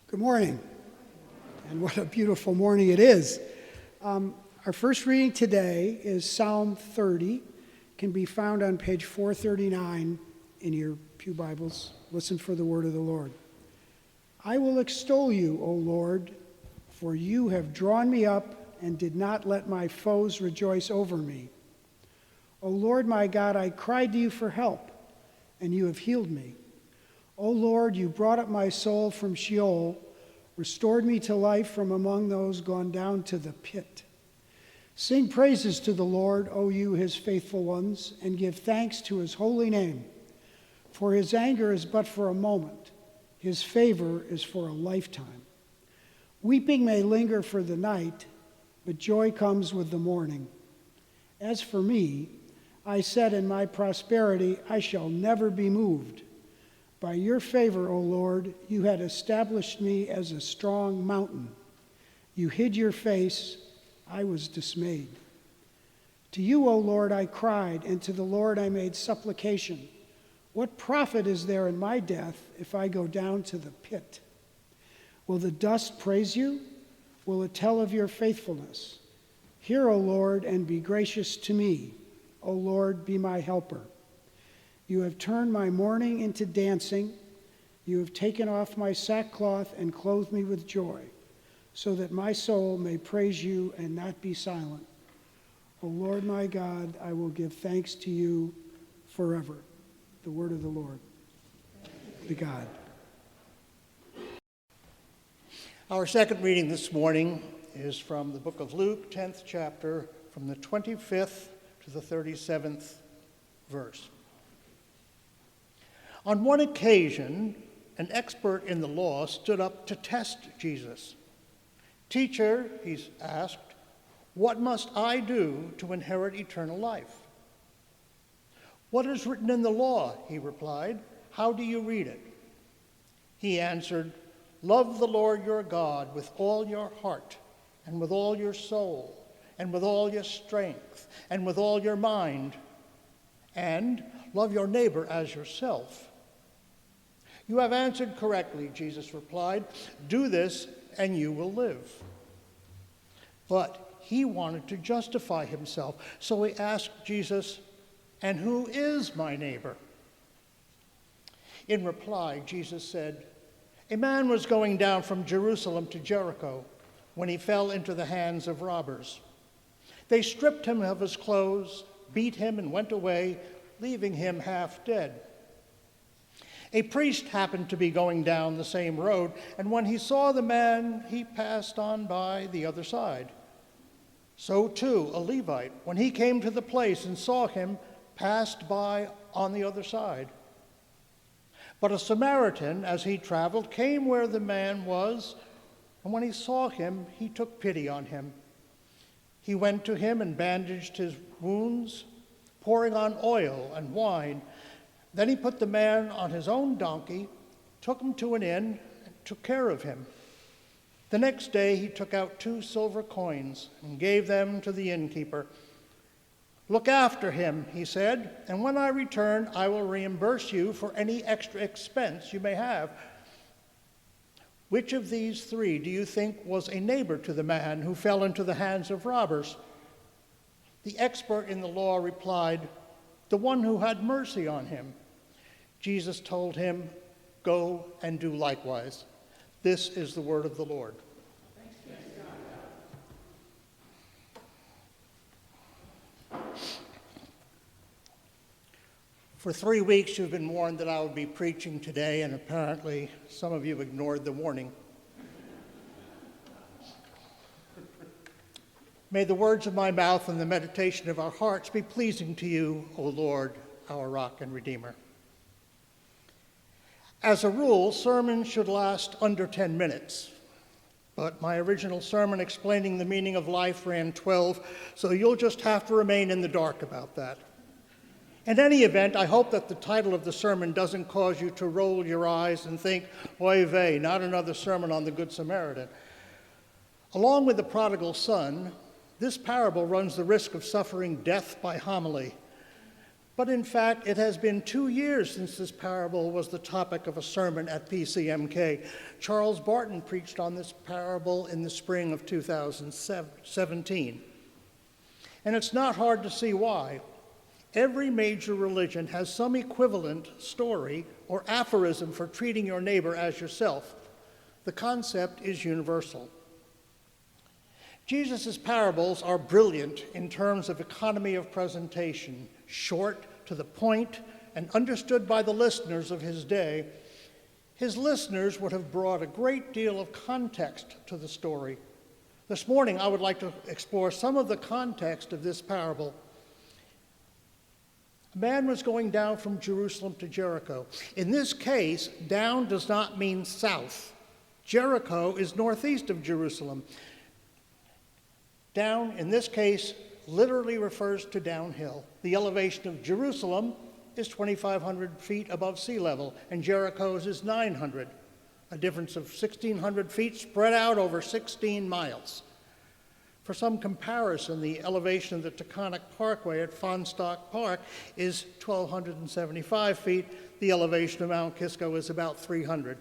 Good morning, and what a beautiful morning it is. Our first reading today is Psalm 30, can be found on page 439 in your pew Bibles. Listen for the word of the Lord. I will extol you, O Lord, for you have drawn me up and did not let my foes rejoice over me. O Lord my God, I cried to you for help, and you have healed me. O Lord, you brought up my soul from Sheol, restored me to life from among those gone down to the pit. Sing praises to the Lord, O you his faithful ones, and give thanks to his holy name. For his anger is but for a moment, his favor is for a lifetime. Weeping may linger for the night, but joy comes with the morning. As for me, I said in my prosperity, I shall never be moved. By your favor, O Lord, you had established me as a strong mountain. You hid your face, I was dismayed. To you, O Lord, I cried, and to the Lord I made supplication. What profit is there in my death if I go down to the pit? Will the dust praise you? Will it tell of your faithfulness? Hear, O Lord, and be gracious to me. O Lord, be my helper. You have turned my mourning into dancing. You have taken off my sackcloth and clothed me with joy, so that my soul may praise you and not be silent. O Lord my God, I will give thanks to you forever. The word of the Lord. To God. Our second reading this morning is from the book of Luke, 10th chapter, from the 25th to the 37th verse. On one occasion, an expert in the law stood up to test Jesus. Teacher, he asked, what must I do to inherit eternal life? What is written in the law? He replied. How do you read it? He answered, love the Lord your God with all your heart, and with all your soul, and with all your strength, and with all your mind, and love your neighbor as yourself. You have answered correctly, Jesus replied. Do this, and you will live. But he wanted to justify himself, so he asked Jesus, and who is my neighbor? In reply, Jesus said, a man was going down from Jerusalem to Jericho when he fell into the hands of robbers. They stripped him of his clothes, beat him, and went away, leaving him half dead. A priest happened to be going down the same road, and when he saw the man, he passed on by the other side. So too, a Levite, when he came to the place and saw him, passed by on the other side. But a Samaritan, as he traveled, came where the man was, and when he saw him, he took pity on him. He went to him and bandaged his wounds, pouring on oil and wine. Then he put the man on his own donkey, took him to an inn, and took care of him. The next day he took out 2 silver coins and gave them to the innkeeper. Look after him, he said, and when I return, I will reimburse you for any extra expense you may have. Which of these 3 do you think was a neighbor to the man who fell into the hands of robbers? The expert in the law replied, the one who had mercy on him. Jesus told him, go and do likewise. This is the word of the Lord. For 3 weeks you've been warned that I would be preaching today, and apparently some of you ignored the warning. May the words of my mouth and the meditation of our hearts be pleasing to you, O Lord, our rock and redeemer. As a rule, sermons should last under 10 minutes, but my original sermon explaining the meaning of life ran 12, so you'll just have to remain in the dark about that. In any event, I hope that the title of the sermon doesn't cause you to roll your eyes and think, oy vey, not another sermon on the Good Samaritan. Along with the prodigal son, this parable runs the risk of suffering death by homily. But in fact, it has been 2 years since this parable was the topic of a sermon at PCMK. Charles Barton preached on this parable in the spring of 2017. And it's not hard to see why. Every major religion has some equivalent story or aphorism for treating your neighbor as yourself. The concept is universal. Jesus' parables are brilliant in terms of economy of presentation, short, to the point, and understood by the listeners of his day. His listeners would have brought a great deal of context to the story. This morning, I would like to explore some of the context of this parable. A man was going down from Jerusalem to Jericho. In this case, down does not mean south. Jericho is northeast of Jerusalem. Down, in this case, literally refers to downhill. The elevation of Jerusalem is 2,500 feet above sea level, and Jericho's is 900, a difference of 1,600 feet spread out over 16 miles. For some comparison, the elevation of the Taconic Parkway at Fonsstock Park is 1,275 feet. The elevation of Mount Kisco is about 300,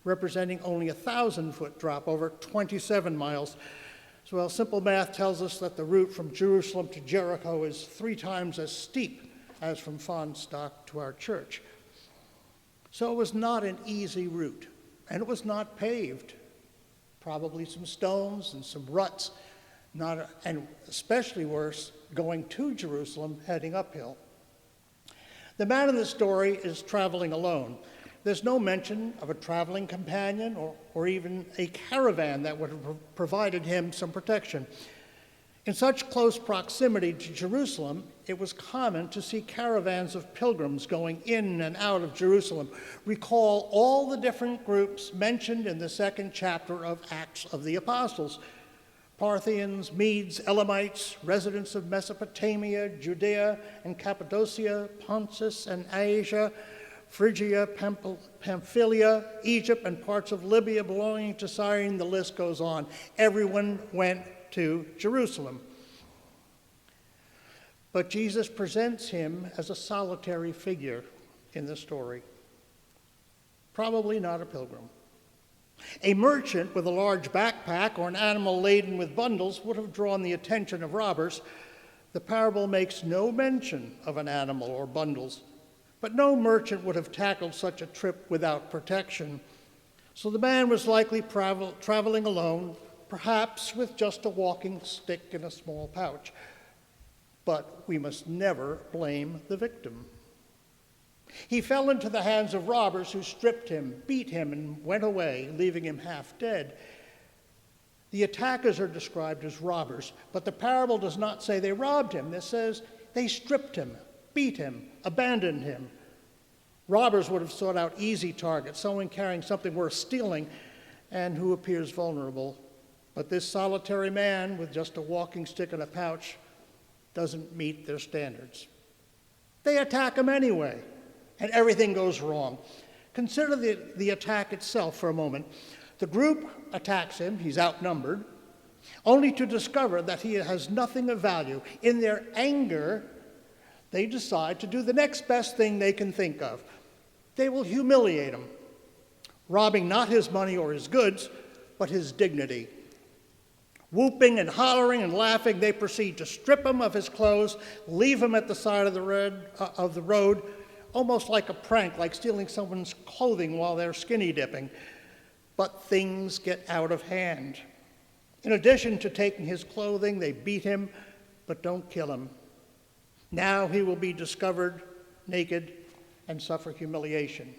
representing only a 1,000-foot drop over 27 miles. So, well, simple math tells us that the route from Jerusalem to Jericho is 3 times as steep as from Fonsstock to our church. So it was not an easy route, and it was not paved. Probably some stones and some ruts, and especially worse, going to Jerusalem, heading uphill. The man in the story is traveling alone. There's no mention of a traveling companion or even a caravan that would have provided him some protection. In such close proximity to Jerusalem, it was common to see caravans of pilgrims going in and out of Jerusalem. Recall all the different groups mentioned in the 2nd chapter of Acts of the Apostles: Parthians, Medes, Elamites, residents of Mesopotamia, Judea and Cappadocia, Pontus and Asia, Phrygia, Pamphylia, Egypt, and parts of Libya belonging to Cyrene. The list goes on. Everyone went to Jerusalem. But Jesus presents him as a solitary figure in the story. Probably not a pilgrim. A merchant with a large backpack or an animal laden with bundles would have drawn the attention of robbers. The parable makes no mention of an animal or bundles, but no merchant would have tackled such a trip without protection. So the man was likely traveling alone, perhaps with just a walking stick and a small pouch. But we must never blame the victim. He fell into the hands of robbers who stripped him, beat him, and went away, leaving him half dead. The attackers are described as robbers, but the parable does not say they robbed him. It says they stripped him, beat him, abandoned him. Robbers would have sought out easy targets, someone carrying something worth stealing and who appears vulnerable. But this solitary man with just a walking stick and a pouch doesn't meet their standards. They attack him anyway, and everything goes wrong. Consider the attack itself for a moment. The group attacks him, he's outnumbered, only to discover that he has nothing of value. In their anger, they decide to do the next best thing they can think of. They will humiliate him, robbing not his money or his goods, but his dignity. Whooping and hollering and laughing, they proceed to strip him of his clothes, leave him at the side of the road, almost like a prank, like stealing someone's clothing while they're skinny dipping. But things get out of hand. In addition to taking his clothing, they beat him, but don't kill him. Now he will be discovered naked and suffer humiliation.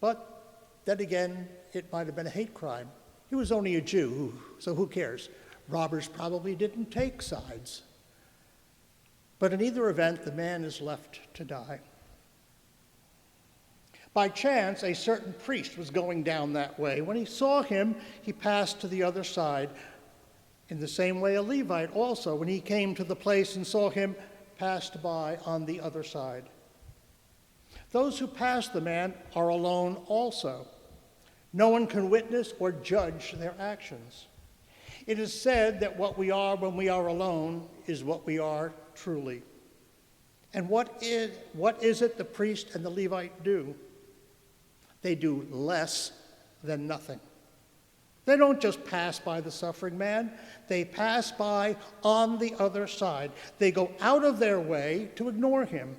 But then again, it might have been a hate crime. He was only a Jew, so who cares? Robbers probably didn't take sides. But in either event, the man is left to die. By chance, a certain priest was going down that way. When he saw him, he passed to the other side. In the same way, a Levite also, when he came to the place and saw him, passed by on the other side. Those who pass the man are alone also. No one can witness or judge their actions. It is said that what we are when we are alone is what we are truly. And what is it the priest and the Levite do? They do less than nothing. They don't just pass by the suffering man. They pass by on the other side. They go out of their way to ignore him.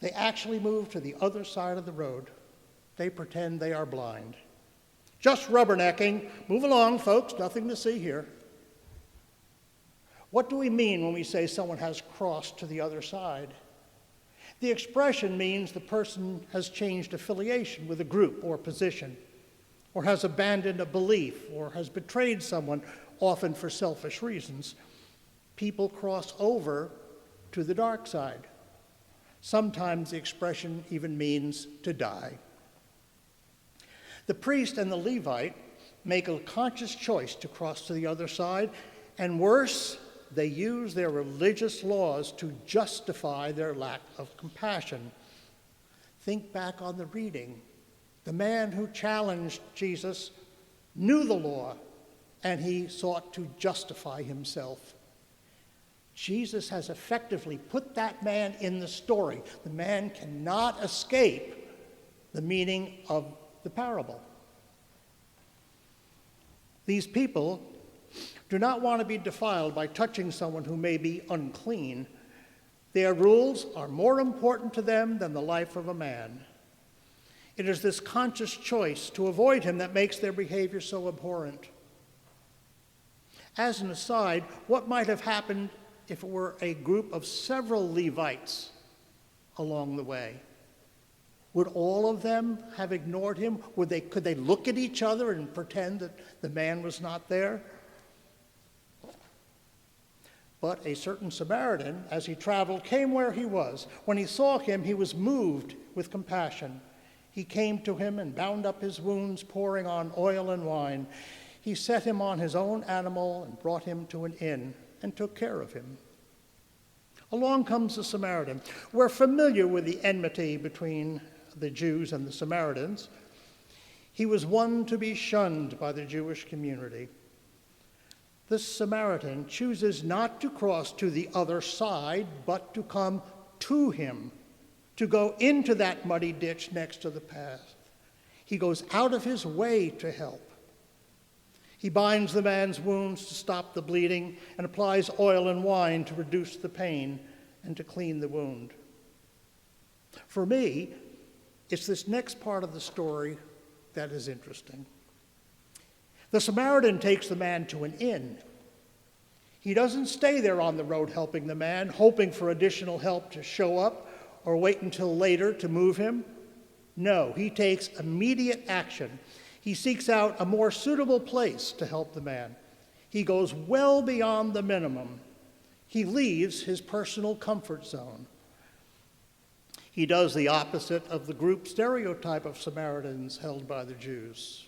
They actually move to the other side of the road. They pretend they are blind. Just rubbernecking. Move along, folks. Nothing to see here. What do we mean when we say someone has crossed to the other side? The expression means the person has changed affiliation with a group or position, or has abandoned a belief, or has betrayed someone, often for selfish reasons. People cross over to the dark side. Sometimes the expression even means to die. The priest and the Levite make a conscious choice to cross to the other side, and worse, they use their religious laws to justify their lack of compassion. Think back on the reading. The man who challenged Jesus knew the law, and he sought to justify himself. Jesus has effectively put that man in the story. The man cannot escape the meaning of the parable. These people do not want to be defiled by touching someone who may be unclean. Their rules are more important to them than the life of a man. It is this conscious choice to avoid him that makes their behavior so abhorrent. As an aside, what might have happened if it were a group of several Levites along the way? Would all of them have ignored him? Could they look at each other and pretend that the man was not there? But a certain Samaritan, as he traveled, came where he was. When he saw him, he was moved with compassion. He came to him and bound up his wounds, pouring on oil and wine. He set him on his own animal and brought him to an inn and took care of him. Along comes the Samaritan. We're familiar with the enmity between the Jews and the Samaritans. He was one to be shunned by the Jewish community. This Samaritan chooses not to cross to the other side, but to come to him, to go into that muddy ditch next to the path. He goes out of his way to help. He binds the man's wounds to stop the bleeding and applies oil and wine to reduce the pain and to clean the wound. For me, it's this next part of the story that is interesting. The Samaritan takes the man to an inn. He doesn't stay there on the road helping the man, hoping for additional help to show up or wait until later to move him. No, he takes immediate action. He seeks out a more suitable place to help the man. He goes well beyond the minimum. He leaves his personal comfort zone. He does the opposite of the group stereotype of Samaritans held by the Jews.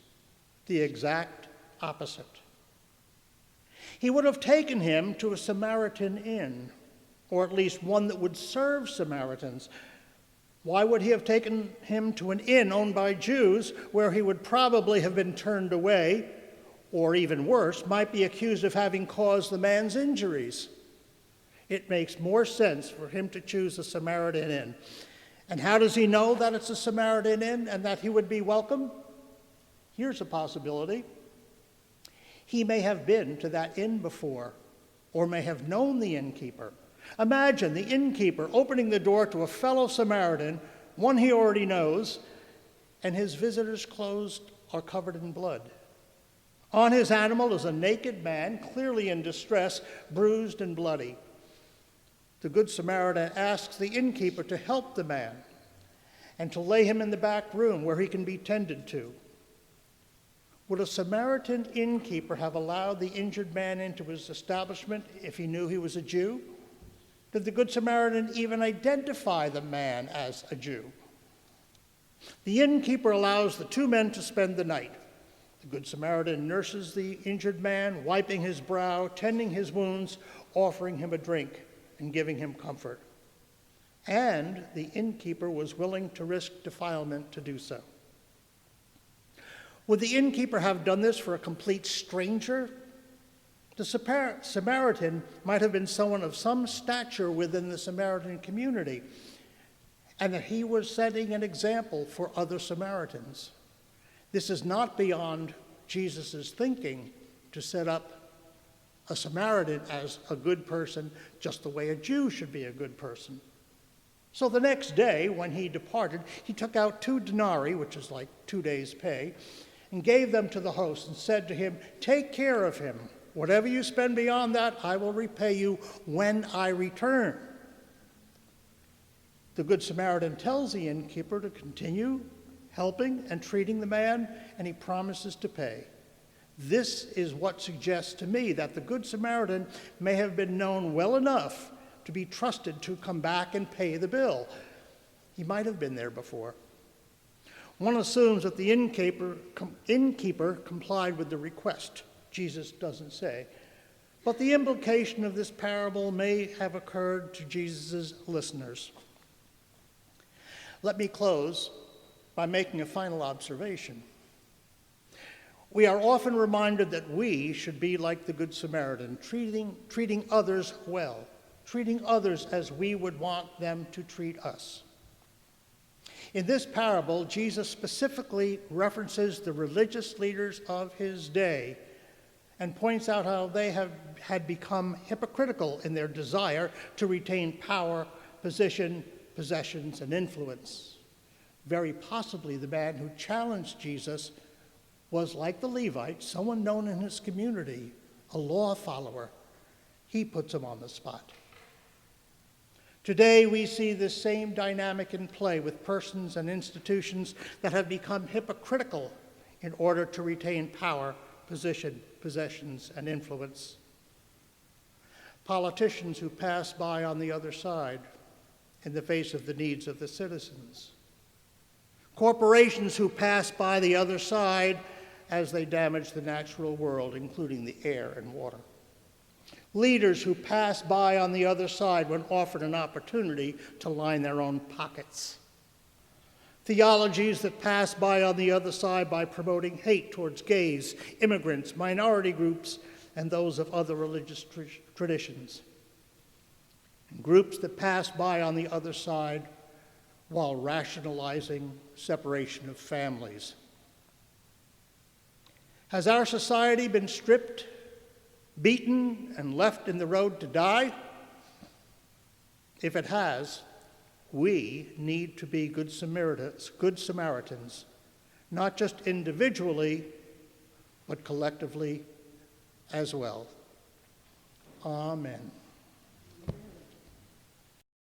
The exact opposite. He would have taken him to a Samaritan Inn, or at least one that would serve Samaritans. Why would he have taken him to an inn owned by Jews where he would probably have been turned away, or even worse, might be accused of having caused the man's injuries? It makes more sense for him to choose a Samaritan Inn. And how does he know that it's a Samaritan Inn and that he would be welcome? Here's a possibility. He may have been to that inn before, or may have known the innkeeper. Imagine the innkeeper opening the door to a fellow Samaritan, one he already knows, and his visitor's clothes are covered in blood. On his animal is a naked man, clearly in distress, bruised and bloody. The Good Samaritan asks the innkeeper to help the man and to lay him in the back room where he can be tended to. Would a Samaritan innkeeper have allowed the injured man into his establishment if he knew he was a Jew? Did the Good Samaritan even identify the man as a Jew? The innkeeper allows the two men to spend the night. The Good Samaritan nurses the injured man, wiping his brow, tending his wounds, offering him a drink, and giving him comfort. And the innkeeper was willing to risk defilement to do so. Would the innkeeper have done this for a complete stranger? The Samaritan might have been someone of some stature within the Samaritan community, and that he was setting an example for other Samaritans. This is not beyond Jesus' thinking to set up a Samaritan as a good person, just the way a Jew should be a good person. So the next day, when he departed, he took out 2 denarii, which is like 2 days' pay, and gave them to the host and said to him, "Take care of him. Whatever you spend beyond that, I will repay you when I return." The Good Samaritan tells the innkeeper to continue helping and treating the man, and he promises to pay. This is what suggests to me that the Good Samaritan may have been known well enough to be trusted to come back and pay the bill. He might have been there before. One assumes that the innkeeper complied with the request. Jesus doesn't say. But the implication of this parable may have occurred to Jesus' listeners. Let me close by making a final observation. We are often reminded that we should be like the Good Samaritan, treating others well, treating others as we would want them to treat us. In this parable, Jesus specifically references the religious leaders of his day and points out how they had become hypocritical in their desire to retain power, position, possessions, and influence. Very possibly the man who challenged Jesus was like the Levite, someone known in his community, a law follower. He puts him on the spot. Today we see this same dynamic in play with persons and institutions that have become hypocritical in order to retain power, position, possessions, and influence. Politicians who pass by on the other side in the face of the needs of the citizens. Corporations who pass by the other side as they damage the natural world, including the air and water. Leaders who pass by on the other side when offered an opportunity to line their own pockets. Theologies that pass by on the other side by promoting hate towards gays, immigrants, minority groups, and those of other religious traditions. And groups that pass by on the other side while rationalizing separation of families. Has our society been stripped, beaten, and left in the road to die? If it has, we need to be good Samaritans, not just individually, but collectively as well. Amen.